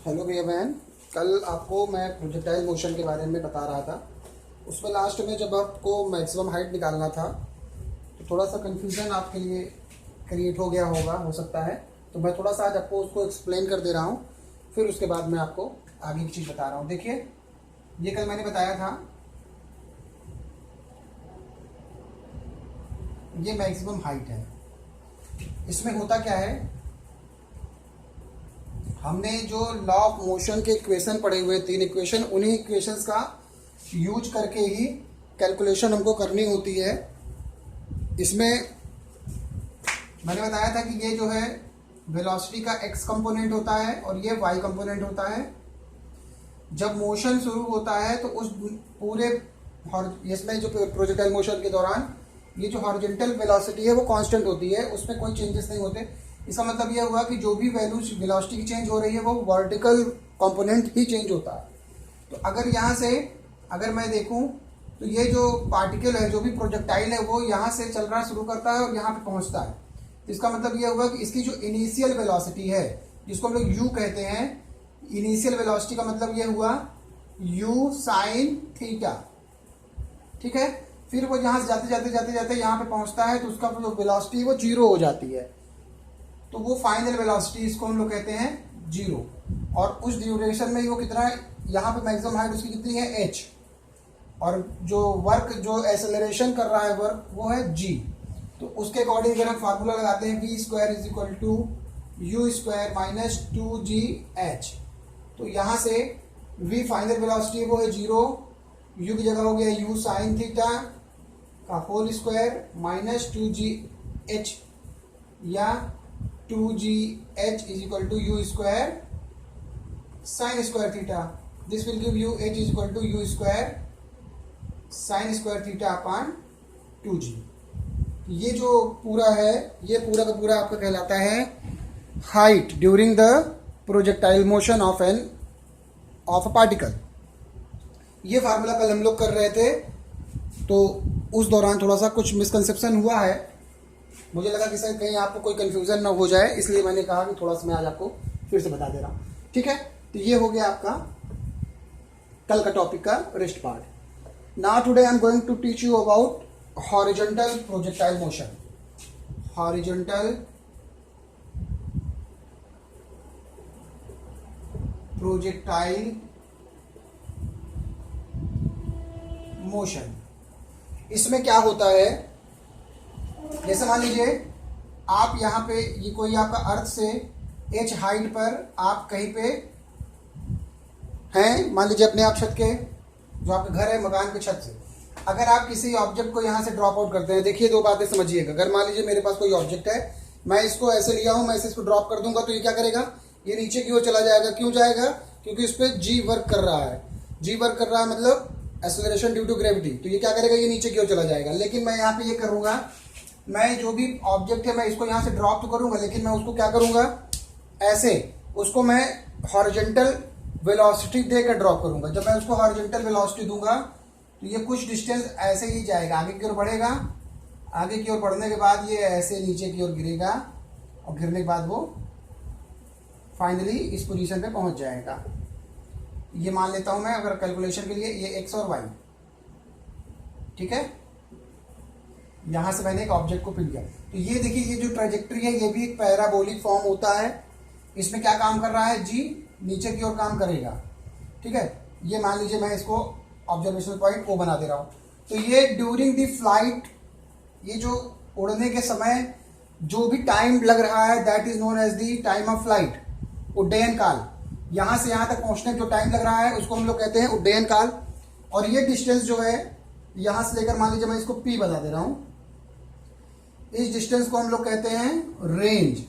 Hello भैया बहन। कल आपको मैं प्रोजेक्टाइल मोशन के बारे में बता रहा था। उसमें लास्ट में जब आपको मैक्सिमम हाइट निकालना था तो थोड़ा सा कन्फ्यूज़न आपके लिए क्रिएट हो गया होगा, हो सकता है। तो मैं थोड़ा सा आज आपको उसको एक्सप्लेन कर दे रहा हूँ, फिर उसके बाद मैं आपको आगे की चीज़ बता रहा हूँ। देखिए, ये कल मैंने बताया था, ये मैक्सिमम हाइट है। इसमें होता क्या है, हमने जो लॉ ऑफ मोशन के इक्वेशन पढ़े हुए, 3 इक्वेशन, उन्हीं इक्वेशंस का यूज करके ही कैलकुलेशन हमको करनी होती है। इसमें मैंने बताया था कि ये जो है वेलोसिटी का x कंपोनेंट होता है और ये y कंपोनेंट होता है। जब मोशन शुरू होता है तो उस पूरे इसमें जो प्रोजेक्टाइल मोशन के दौरान ये जो हॉरिजॉन्टल वेलोसिटी है वो कांस्टेंट होती है, उसमें कोई चेंजेस नहीं होते। इसका मतलब यह हुआ कि जो भी वैल्यूज वेलोसिटी की चेंज हो रही है वो वर्टिकल कंपोनेंट ही चेंज होता है। तो अगर यहाँ से अगर मैं देखूँ तो ये जो पार्टिकल है, जो भी प्रोजेक्टाइल है, वो यहाँ से चल रहा शुरू करता है और यहाँ पे पहुँचता है। तो इसका मतलब यह हुआ कि इसकी जो इनिशियल वेलोसिटी है, जिसको हम लोग यू कहते हैं, इनिशियल वेलोसिटी का मतलब यह हुआ यू साइन थीटा। ठीक है, फिर वो यहाँ से जाते जाते जाते जाते यहाँ पे पहुँचता है तो उसका जो वेलोसिटी वो जीरो हो जाती है। तो वो फाइनल वेलोसिटी, इसको हम लोग कहते हैं जीरो। और उस ड्यूरेशन में वो कितना है, यहाँ पे मैक्सिमम हाइट उसकी कितनी है, h, और जो वर्क, जो एक्सेलरेशन कर रहा है वर्क, वो है g। तो उसके अकॉर्डिंग अगर हम फार्मूला लगाते हैं v square is equal to U square minus 2gh, तो यहाँ से v फाइनल वेलोसिटी वो है जीरो, u की जगह हो गया u साइन थीटा का होल स्क्वायर माइनस 2gh या 2gh is equal to U square sine square theta. This will give you h is equal to U square sine square theta upon 2g। ये जो पूरा है, ये पूरा का पूरा आपका कहलाता है height during the projectile motion of a particle. ये फार्मूला कल हम लोग कर रहे थे, तो उस दौरान थोड़ा सा कुछ मिसकंसेप्शन हुआ है। मुझे लगा कि सर कहीं आपको कोई कंफ्यूजन ना हो जाए, इसलिए मैंने कहा कि थोड़ा सा मैं आज आपको फिर से बता दे रहा हूँ। ठीक है, तो ये हो गया आपका कल का टॉपिक का rest part. Now today I am going to teach you about horizontal projectile motion. Horizontal projectile motion. इसमें क्या होता है, जैसे मान लीजिए आप यहाँ पे, ये कोई आपका अर्थ से h हाइट पर आप कहीं पे हैं, मान लीजिए अपने आप छत के, जो आपका घर है मकान के छत से, अगर आप किसी ऑब्जेक्ट को यहाँ से ड्रॉप आउट करते हैं, देखिए दो बातें समझिएगा। अगर मान लीजिए मेरे पास कोई ऑब्जेक्ट है, मैं इसको ऐसे लिया हूँ, मैं इसे इसको ड्रॉप कर दूंगा तो ये क्या करेगा, ये नीचे की ओर चला जाएगा। क्यों जाएगा, क्योंकि इस पर जी वर्क कर रहा है। जी वर्क कर रहा है मतलब एक्सेलरेशन ड्यू टू ग्रेविटी, तो ये क्या करेगा, ये नीचे की ओर चला जाएगा। लेकिन मैं यहाँ पे ये करूँगा, मैं जो भी ऑब्जेक्ट है मैं इसको यहाँ से ड्रॉप तो करूँगा, लेकिन मैं उसको क्या करूँगा, ऐसे उसको मैं हॉरिजॉन्टल वेलोसिटी देकर ड्रॉप करूँगा। जब मैं उसको हॉरिजॉन्टल वेलोसिटी दूंगा तो ये कुछ डिस्टेंस ऐसे ही जाएगा, आगे की ओर बढ़ेगा। आगे की ओर बढ़ने के बाद ये ऐसे नीचे की ओर गिरेगा और गिरने के बाद वो फाइनली इस पोजीशन पे पहुंच जाएगा। ये मान लेता हूं मैं, अगर कैलकुलेशन के लिए, ये x और y। ठीक है, यहां से मैंने एक ऑब्जेक्ट को पिन किया, तो ये देखिए, ये जो ट्रेजेक्ट्री है ये भी एक पैराबोलिक फॉर्म होता है। इसमें क्या काम कर रहा है, जी नीचे की ओर काम करेगा। ठीक है, ये मान लीजिए मैं इसको ऑब्जर्वेशन पॉइंट ओ बना दे रहा हूं। तो ये ड्यूरिंग द फ्लाइट, ये जो उड़ने के समय जो भी टाइम लग रहा है, that is known as the time of flight, उड्डयन काल। यहां से यहां तक पहुंचने जो टाइम लग रहा है उसको हम लोग कहते हैं उड्डयन काल। और ये डिस्टेंस जो है यहां से लेकर, मान लीजिए मैं इसको p बता दे रहा हूं, इस डिस्टेंस को हम लोग कहते हैं range.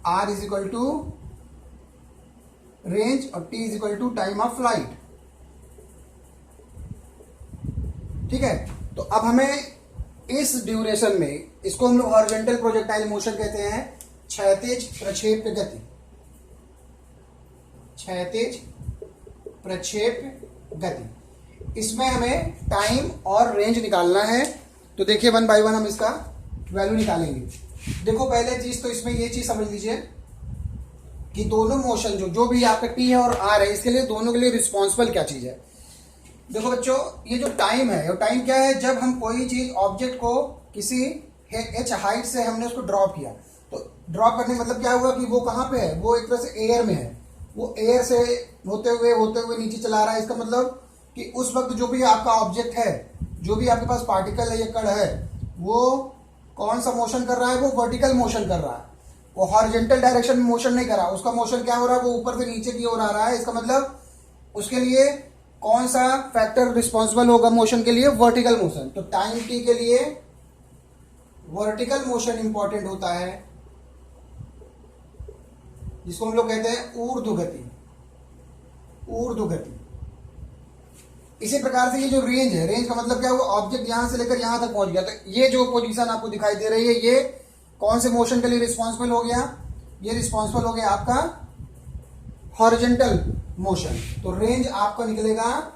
r is equal to range और t is equal to time of flight. ठीक है, तो अब हमें इस ड्यूरेशन में, इसको हम लोग हॉरिजॉन्टल प्रोजेक्टाइल मोशन कहते हैं, क्षैतिज प्रक्षेप गति। क्षैतिज प्रक्षेप गति, इसमें हमें टाइम और रेंज निकालना है। तो देखिए वन बाय वन हम इसका वैल्यू निकालेंगे। देखो पहले चीज तो इसमें ये चीज समझ लीजिए, कि दोनों मोशन जो भी आपका टी है और आर है, इसके लिए दोनों के लिए रिस्पॉन्सिबल क्या चीज है। देखो बच्चों, ये जो टाइम है, ये टाइम क्या है, जब हम कोई चीज ऑब्जेक्ट को किसी h हाइट से हमने उसको ड्रॉप किया, तो ड्रॉप करने का मतलब क्या हुआ कि वो कहाँ पे है, वो एक तरह से एयर में है, वो एयर से होते हुए नीचे चला रहा है। इसका मतलब कि उस वक्त जो भी आपका ऑब्जेक्ट है, जो भी आपके पास पार्टिकल है या कण है, वो कौन सा मोशन कर रहा है, वो वर्टिकल मोशन कर रहा है, वो हॉरिजॉन्टल डायरेक्शन में मोशन नहीं कर रहा। उसका मोशन क्या हो रहा है, वो ऊपर से नीचे की ओर आ रहा है। इसका मतलब उसके लिए कौन सा फैक्टर रिस्पॉन्सिबल होगा मोशन के लिए, वर्टिकल मोशन। तो टाइम टी के लिए वर्टिकल मोशन इंपॉर्टेंट होता है, जिसको हम लोग कहते हैं ऊर्ध्वगति। इसी प्रकार से ये जो रेंज है, रेंज का मतलब क्या हुआ, ऑब्जेक्ट यहां से लेकर यहां तक पहुंच गया, तो ये जो पोजीशन आपको दिखाई दे रही है, ये कौन से मोशन के लिए रिस्पॉन्सिबल हो गया, ये रिस्पॉन्सिबल हो गया आपका हॉरिजॉन्टल मोशन। तो रेंज आपका निकलेगा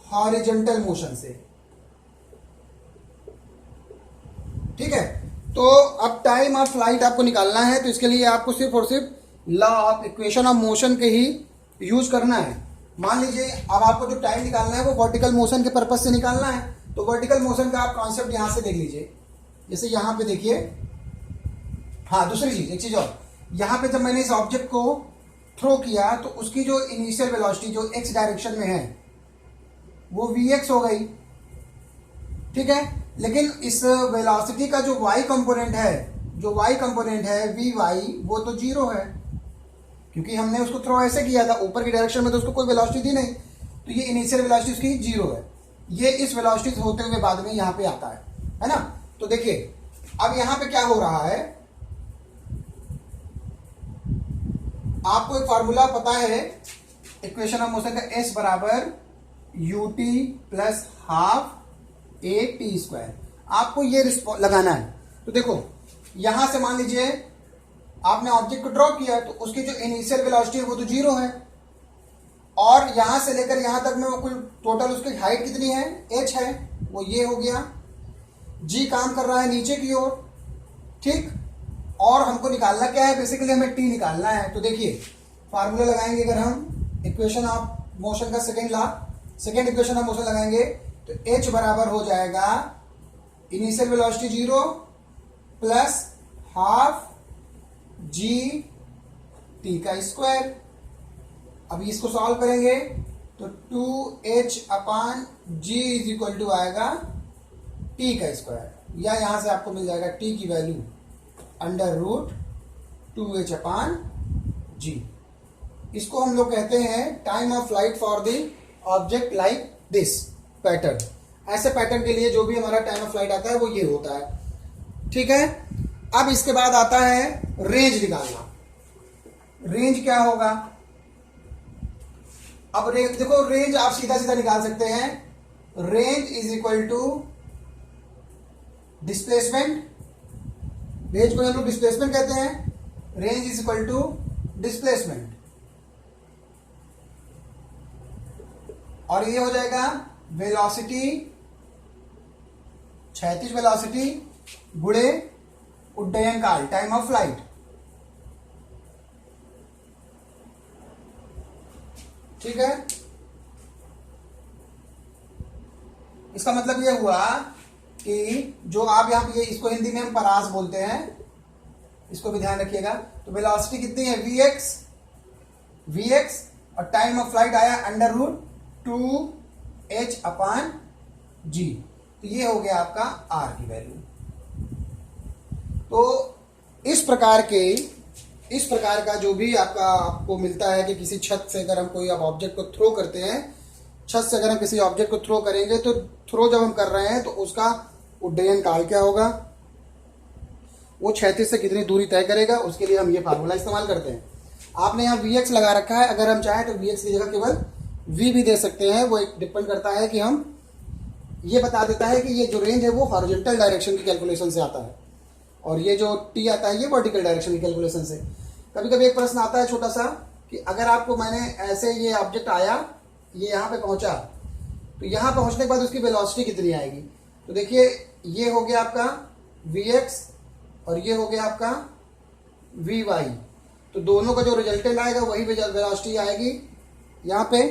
हॉरिजॉन्टल मोशन से। ठीक है, तो अब टाइम ऑफ फ्लाइट आपको निकालना है, तो इसके लिए आपको सिर्फ और सिर्फ law of equation of motion के ही यूज करना है। मान लीजिए अब आपको जो टाइम निकालना है वो वर्टिकल मोशन के पर्पज से निकालना है, तो वर्टिकल मोशन का आप कॉन्सेप्ट यहां से देख लीजिए। जैसे यहां पे देखिए, हाँ दूसरी चीज, एक चीज और, यहां पे जब मैंने इस ऑब्जेक्ट को थ्रो किया तो उसकी जो इनिशियल वेलोसिटी जो एक्स डायरेक्शन में है वो वीएक्स हो गई। ठीक है, लेकिन इस वेलोसिटी का जो वाई कंपोनेंट है वी वाई, वो तो जीरो है, क्योंकि हमने उसको थ्रो ऐसे किया था ऊपर की डायरेक्शन में, तो उसको कोई वेलोसिटी थी नहीं, तो ये इनिशियल वेलोसिटी उसकी जीरो है। ये इस वेलोसिटी होते हुए बाद में यहां पे आता है ना। तो देखिए अब यहां पे क्या हो रहा है, आपको एक फार्मूला पता है इक्वेशन ऑफ मोशन का, एस बराबर U T plus half A T square. आपको ये लगाना है। तो देखो यहां से मान लीजिए आपने ऑब्जेक्ट को ड्रॉ किया, तो उसकी जो इनिशियल वेलोसिटी है वो तो जीरो है, और यहां से लेकर यहां तक में वो कुल टोटल उसकी हाइट कितनी है, h है, वो ये हो गया। g काम कर रहा है नीचे की ओर, ठीक, और हमको निकालना क्या है, बेसिकली हमें t निकालना है। तो देखिए फार्मूला लगाएंगे, अगर हम इक्वेशन ऑफ मोशन का सेकेंड इक्वेशन ऑफ मोशन लगाएंगे, तो h बराबर हो जाएगा initial velocity zero plus half G T का स्क्वायर। अब इसको सॉल्व करेंगे तो 2h upon G is equal to आएगा t का स्क्वायर, या यहां से आपको मिल जाएगा t की value under root 2h upon G. इसको हम लोग कहते हैं time of flight for the object like this pattern. ऐसे पैटर्न के लिए जो भी हमारा टाइम ऑफ फ्लाइट आता है वो ये होता है। ठीक है, अब इसके बाद आता है रेंज निकालना। रेंज क्या होगा, अब रेंज देखो, रेंज आप सीधा सीधा निकाल सकते हैं। Range is equal to displacement, range को हम लोग डिस्प्लेसमेंट कहते हैं, range is equal to displacement, और ये हो जाएगा वेलोसिटी, क्षैतिज वेलोसिटी गुणे उड्डयन काल, टाइम ऑफ फ्लाइट। ठीक है, इसका मतलब यह हुआ कि जो आप यहां पे, इसको हिंदी में हम परास बोलते हैं, इसको भी ध्यान रखिएगा। तो वेलोसिटी कितनी है, वीएक्स, और टाइम ऑफ फ्लाइट आया अंडर रूट 2h अपान जी। तो ये हो गया आपका आर की वैल्यू। तो इस प्रकार का जो भी आपको मिलता है कि किसी छत से अगर हम कोई ऑब्जेक्ट को थ्रो करते हैं, छत से अगर हम किसी ऑब्जेक्ट को थ्रो करेंगे, तो थ्रो जब हम कर रहे हैं तो उसका उड्डयन काल क्या होगा, वो क्षैतिज से कितनी दूरी तय करेगा, उसके लिए हम ये फार्मूला इस्तेमाल करते हैं। आपने यहाँ वीएक्स लगा रखा है, अगर हम चाहें तो वीएक्स की जगह केवल वी भी दे सकते हैं। वो एक डिपेंड करता है कि हम, ये बता देता है कि ये जो रेंज है वो हॉरिजॉन्टल डायरेक्शन की कैलकुलेशन से आता है, और ये जो टी आता है ये वर्टिकल डायरेक्शन की कैलकुलेशन से। कभी कभी एक प्रश्न आता है छोटा सा कि अगर आपको मैंने ऐसे, ये ऑब्जेक्ट आया, ये यहाँ पे पहुंचा, तो यहाँ पहुंचने के बाद उसकी वेलोसिटी कितनी आएगी। तो देखिए ये हो गया आपका Vx और ये हो गया आपका Vy। तो दोनों का जो रिजल्टेंट आएगा वही वेलोसिटी आएगी यहाँ पे।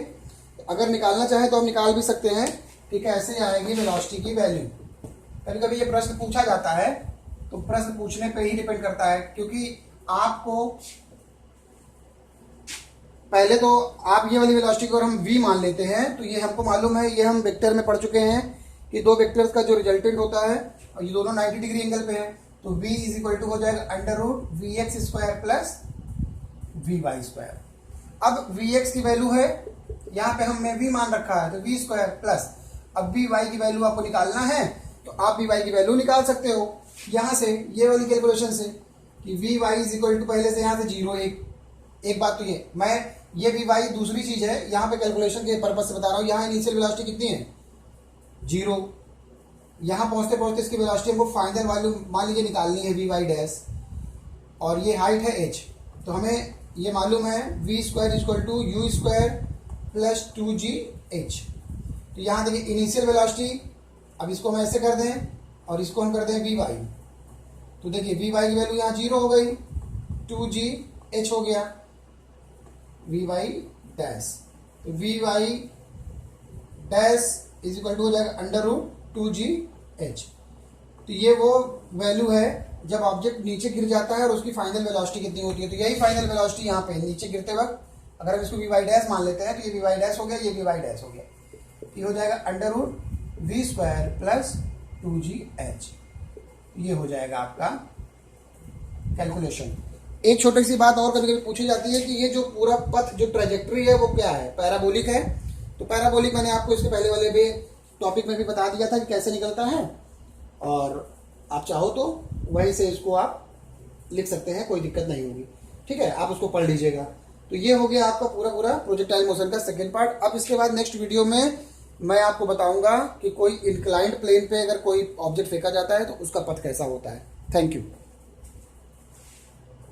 अगर निकालना चाहे तो हम निकाल भी सकते हैं कि कैसे आएगी वेलोसिटी की वैल्यू। कभी कभी ये प्रश्न पूछा जाता है, तो प्रश्न पूछने पे ही डिपेंड करता है, क्योंकि आपको पहले तो आप ये वाली वेलोसिटी को हम v मान लेते हैं, तो ये हमको मालूम है, ये हम वेक्टर में पढ़ चुके हैं कि दो वेक्टर्स का जो रिजल्टेंट होता है और ये दोनों 90 डिग्री एंगल पे है, तो v इज इक्वल टू हो जाएगा under root vx square plus vy square. अब vx की वैल्यू है, यहाँ पे हमने v मान रखा है, तो v स्क्वायर प्लस, अब vy की वैल्यू आपको निकालना है तो आप vy की वैल्यू निकाल सकते हो यहाँ से, ये वाली कैलकुलेशन से कि vy इज इक्वल टू पहले से यहाँ से 0 एक बात तो ये मैं ये vy दूसरी चीज है, यहाँ पे कैलकुलेशन के पर्पज से बता रहा हूँ। यहाँ इनिशियल वेलोसिटी कितनी है 0, यहाँ पहुंचते पहुंचते इसकी वेलोसिटी हमको फाइनल वैल्यू मान लीजिए निकालनी है vy डैश, और ये हाइट है h, तो हमें ये मालूम है v square equal to U square plus 2gh। तो यहाँ देखिए इनिशियल वेलोसिटी, अब इसको हम ऐसे कर दें और इसको हम कर दें vy, तो देखिए vy की वैल्यू यहाँ 0 हो गई, 2gh हो गया vy डैश, तो vy dash is equal to हो जाएगा अंडर रूट 2gh। तो ये वो वैल्यू है जब ऑब्जेक्ट नीचे गिर जाता है और उसकी फाइनल वेलोसिटी कितनी होती है, तो यही फाइनल वेलोसिटी यहाँ पे नीचे गिरते वक्त अगर हम इसको vy डैश मान लेते हैं, तो ये vy डैश हो गया, ये vy डैश हो गया, ये हो जाएगा under root v square plus 2gh। ये हो जाएगा आपका कैलकुलेशन। एक छोटी सी बात और कभी कभी पूछी जाती है कि ये जो पूरा पथ जो ट्रेजेक्ट्री है वो क्या है, पैराबोलिक है। तो पैराबोलिक मैंने आपको इसके पहले वाले भी टॉपिक में भी बता दिया था कि कैसे निकलता है, और आप चाहो तो वहीं से इसको आप लिख सकते हैं, कोई दिक्कत नहीं होगी। ठीक है, आप उसको पढ़ लीजिएगा। तो ये हो गया आपका पूरा पूरा प्रोजेक्टाइल मोशन का सेकेंड पार्ट। अब इसके बाद नेक्स्ट वीडियो में मैं आपको बताऊंगा कि कोई इंक्लाइंड प्लेन पे अगर कोई ऑब्जेक्ट फेंका जाता है तो उसका पथ कैसा होता है। Thank you.